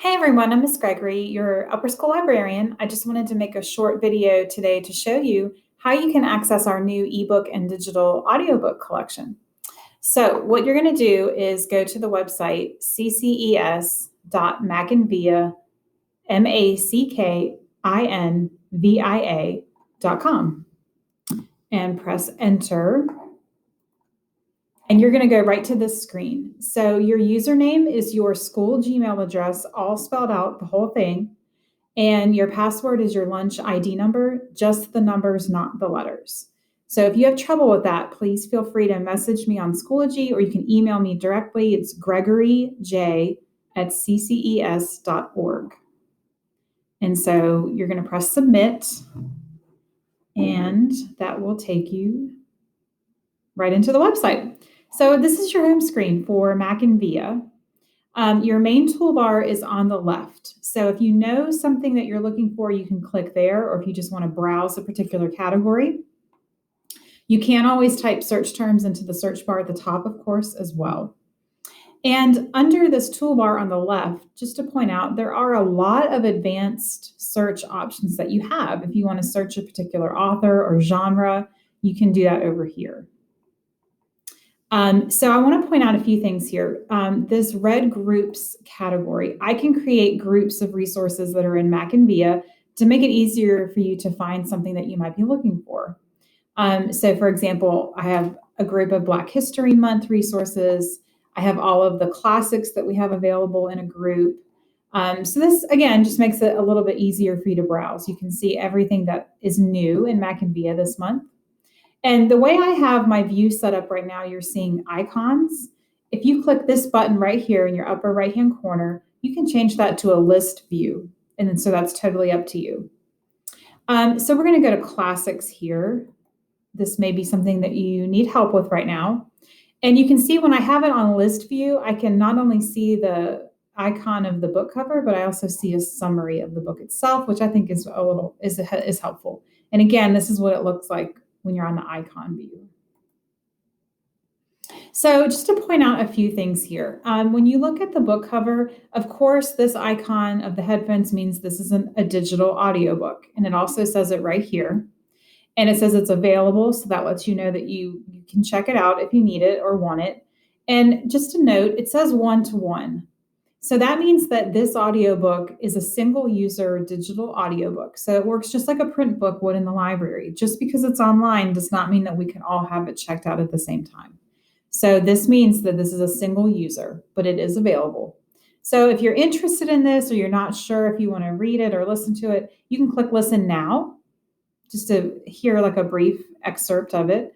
Hey everyone, I'm Miss Gregory, your upper school librarian. I just wanted to make a short video today to show you how you can access our new ebook and digital audiobook collection. So what you're going to do is go to the website cces.mackinvia, MackinVIA.com, and press enter. And you're going to go right to this screen. So your username is your school Gmail address, all spelled out, the whole thing. And your password is your lunch ID number, just the numbers, not the letters. So if you have trouble with that, please feel free to message me on Schoology, or you can email me directly. It's gregoryj@cces.org. And so you're going to press submit, and that will take you right into the website. So this is your home screen for MackinVIA. Your main toolbar is on the left. So if you know something that you're looking for, you can click there, or if you just want to browse a particular category. You can always type search terms into the search bar at the top, of course, as well. And under this toolbar on the left, just to point out, there are a lot of advanced search options that you have. If you want to search a particular author or genre, you can do that over here. So I want to point out a few things here. This red groups category, I can create groups of resources that are in MackinVIA to make it easier for you to find something that you might be looking for. So for example, I have a group of Black History Month resources. I have all of the classics that we have available in a group. So this, again, just makes it a little bit easier for you to browse. You can see everything that is new in MackinVIA this month. And the way I have my view set up right now, you're seeing icons. If you click this button right here in your upper right-hand corner, you can change that to a list view. And then so that's totally up to you. So we're going to go to classics here. This may be something that you need help with right now. And you can see when I have it on list view, I can not only see the icon of the book cover, but I also see a summary of the book itself, which I think is is helpful. And again, this is what it looks like when you're on the icon view. So just to point out a few things here, when you look at the book cover, of course, this icon of the headphones means this is a digital audiobook, and it also says it right here. And it says it's available, so that lets you know that you can check it out if you need it or want it. And just a note, it says 1-to-1. So that means that this audiobook is a single user digital audiobook. So it works just like a print book would in the library. Just because it's online does not mean that we can all have it checked out at the same time. So this means that this is a single user, but it is available. So if you're interested in this, or you're not sure if you want to read it or listen to it, you can click listen now, just to hear like a brief excerpt of it.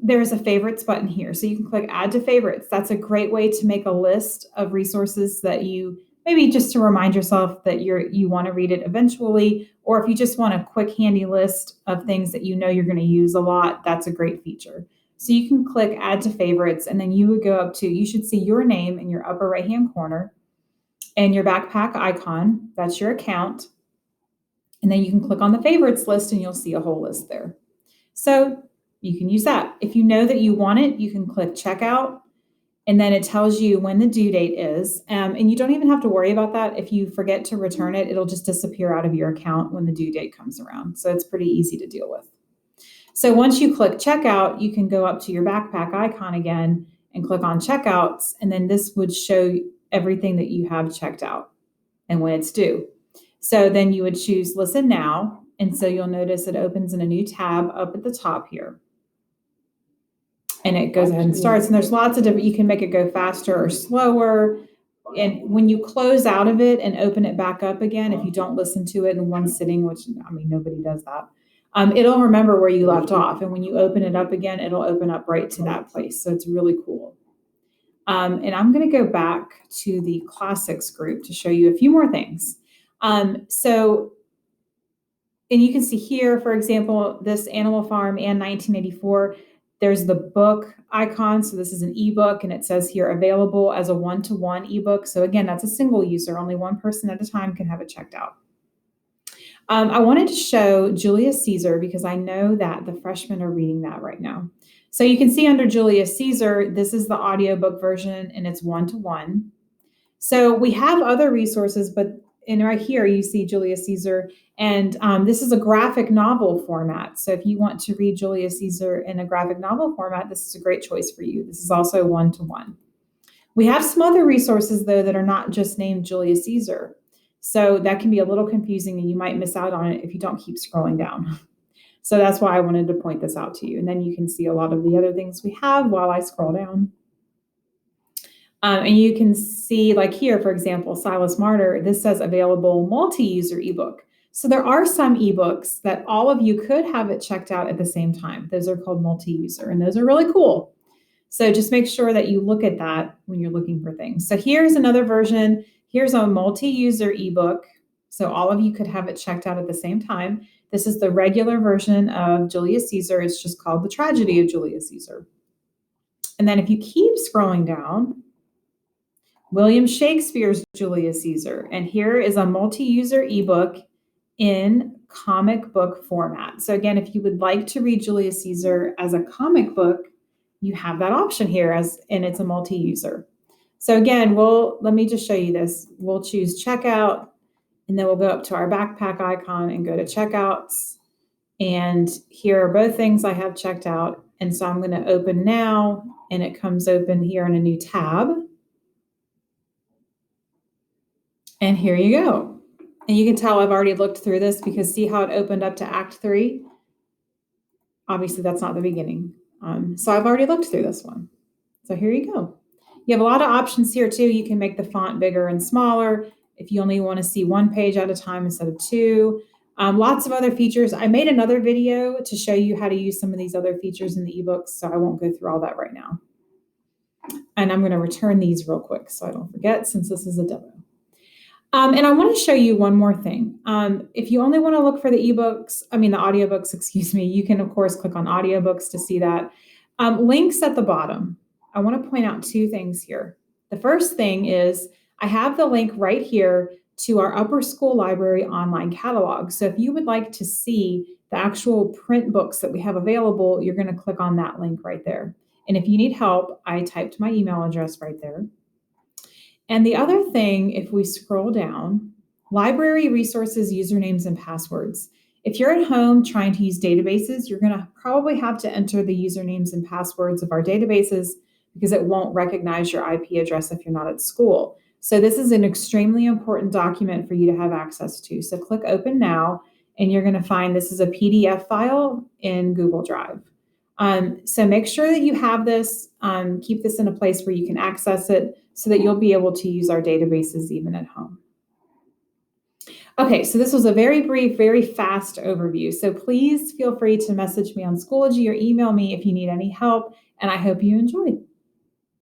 There's a favorites button here, so you can click add to favorites. That's a great way to make a list of resources that you maybe just to remind yourself that you want to read it eventually, or if you just want a quick handy list of things that you know you're going to use a lot, that's a great feature. So you can click add to favorites, and then you would go up to, you should see your name in your upper right hand corner and your backpack icon, that's your account. And then you can click on the favorites list and you'll see a whole list there. So you can use that. If you know that you want it, you can click checkout, and then it tells you when the due date is. And you don't even have to worry about that. If you forget to return it, it'll just disappear out of your account when the due date comes around. So it's pretty easy to deal with. So once you click checkout, you can go up to your backpack icon again and click on checkouts. And then this would show everything that you have checked out and when it's due. So then you would choose listen now. And so you'll notice it opens in a new tab up at the top here. And it goes ahead and starts. And there's lots of different, you can make it go faster or slower. And when you close out of it and open it back up again, if you don't listen to it in one sitting, which, I mean, nobody does that, it'll remember where you left off. And when you open it up again, it'll open up right to that place. So it's really cool. And I'm going to go back to the classics group to show you a few more things. And you can see here, for example, this Animal Farm and 1984, there's the book icon. So this is an ebook, and it says here available as a 1-to-1 ebook. So again, that's a single user. Only one person at a time can have it checked out. I wanted to show Julius Caesar because I know that the freshmen are reading that right now. So you can see under Julius Caesar, this is the audiobook version, and it's 1-to-1. So we have other resources, but in right here you see Julius Caesar, and this is a graphic novel format. So if you want to read Julius Caesar in a graphic novel format, this is a great choice for you. This is also one-to-one. We have some other resources, though, that are not just named Julius Caesar. So that can be a little confusing, and you might miss out on it if you don't keep scrolling down. So that's why I wanted to point this out to you. And then you can see a lot of the other things we have while I scroll down. And you can see, like here, for example, Silas Martyr, this says available multi-user ebook. So there are some ebooks that all of you could have it checked out at the same time. Those are called multi-user, and those are really cool. So just make sure that you look at that when you're looking for things. So here's another version. Here's a multi-user ebook. So all of you could have it checked out at the same time. This is the regular version of Julius Caesar. It's just called The Tragedy of Julius Caesar. And then if you keep scrolling down, William Shakespeare's Julius Caesar. And here is a multi-user ebook in comic book format. So again, if you would like to read Julius Caesar as a comic book, you have that option here and it's a multi-user. So again, let me just show you this. We'll choose checkout, and then we'll go up to our backpack icon and go to checkouts. And here are both things I have checked out. And so I'm going to open now, and it comes open here in a new tab. And here you go. And you can tell I've already looked through this because see how it opened up to Act 3? Obviously, that's not the beginning. So I've already looked through this one. So here you go. You have a lot of options here too. You can make the font bigger and smaller if you only want to see one page at a time instead of two. Lots of other features. I made another video to show you how to use some of these other features in the ebooks, so I won't go through all that right now. And I'm going to return these real quick so I don't forget, since this is a demo. And I want to show you one more thing. If you only want to look for the audiobooks, excuse me, you can, of course, click on audiobooks to see that. Links at the bottom. I want to point out two things here. The first thing is I have the link right here to our Upper School Library online catalog. So if you would like to see the actual print books that we have available, you're going to click on that link right there. And if you need help, I typed my email address right there. And the other thing, if we scroll down, library resources, usernames, and passwords. If you're at home trying to use databases, you're going to probably have to enter the usernames and passwords of our databases because it won't recognize your IP address if you're not at school. So this is an extremely important document for you to have access to. So click Open Now, and you're going to find this is a PDF file in Google Drive. So make sure that you have this, keep this in a place where you can access it so that you'll be able to use our databases even at home. Okay, so this was a very brief, very fast overview. So please feel free to message me on Schoology or email me if you need any help, and I hope you enjoyed.